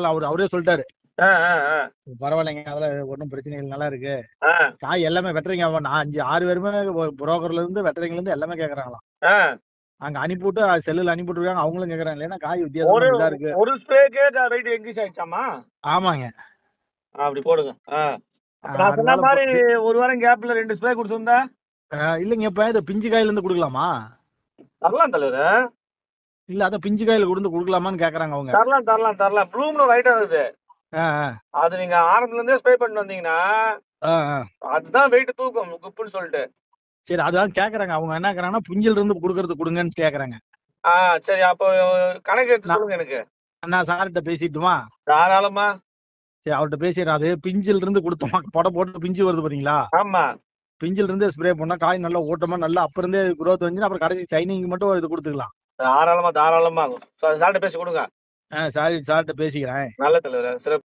அவரே சொல்லிட்டாரு. ஆ, ஆ, ஆ, பரவாயில்லைங்க, அதெல்லாம் ஒன்றும் பிரச்சனை இல்லை, நல்லா இருக்கு. ஆ, காய் எல்லாமே வெட்டுறீங்க, நான் 5 6 பேருமே புரோக்கர்ல இருந்து வெட்டுறீங்கல இருந்து எல்லாமே கேக்குறாங்களாம். ஆ. அங்க அனுப்பிவிட்டு செல்லுல அனுப்பிவிட்டுருக்காங்க, அவங்களும் கேக்குறாங்க, இல்லைன்னா காய் வித்தியாசமா ஒரு இதா இருக்கு. ஒரு ஸ்ப்ரேக்கே ரேட் இன்க்ரீஸ் ஆயிடுச்சாமா? ஆமாங்க. அப்படி போடுங்க. அப்ப நான் சொன்ன அதனால மாதிரி ஒரு வாரம் கேப்ல 2 ஸ்ப்ரே கொடுத்திருந்தா இல்லைங்க, இப்ப இது பிஞ்சு காயில இருந்து கொடுக்கலாமா? தரலாம் தலைவர. இல்ல அதான் பிஞ்சு காயில கொடுக்கலாமான்னு கேக்குறாங்க அவங்க. தரலாம் தரலாம் தரலாம். ப்ளூம்னு ஒரு ஐட்டம் இருக்குது. ஆ, அது நீங்க ஆரம்பத்துல இருந்தே ஸ்ப்ரே பண்ணிட்டு வந்தீங்கன்னா ஆ, ஆ. அதுதான் வெயிட் தூக்கும் குப்புன்னு சொல்லிட்டு. சரி, அதான் கேக்குறாங்க அவங்க, என்ன கேக்குறாங்கன்னா புஞ்சில இருந்து கொடுங்கன்னு கேக்குறாங்க. சரி, அப்போ கணக்கு எடுத்து நான் சொல்லுங்க எனக்கு. நான் சார்கிட்ட பேசிட்டுமா? தாராளமா. சரி, அவர்கிட்ட பேசிடுறேன். அது பிஞ்சில இருந்து கொடுத்தோமா, புடை போட்டு பிஞ்சு வருது பாத்தீங்களா? ஆமா. பிஞ்சில இருந்து ஸ்ப்ரே பண்ணா காய் நல்லா ஓட்டமா நல்லா அப்ப இருந்தே growth வந்து அப்புறம் கடைசி சைனிங் மட்டும் இது கொடுத்துக்கலாம். தாராளமா தாராளமா. சார்ட்ட பேசி கொடுங்க. சார்கிட்ட பேசிக்கிறேன். நல்ல தலைவர. சிறப்பு.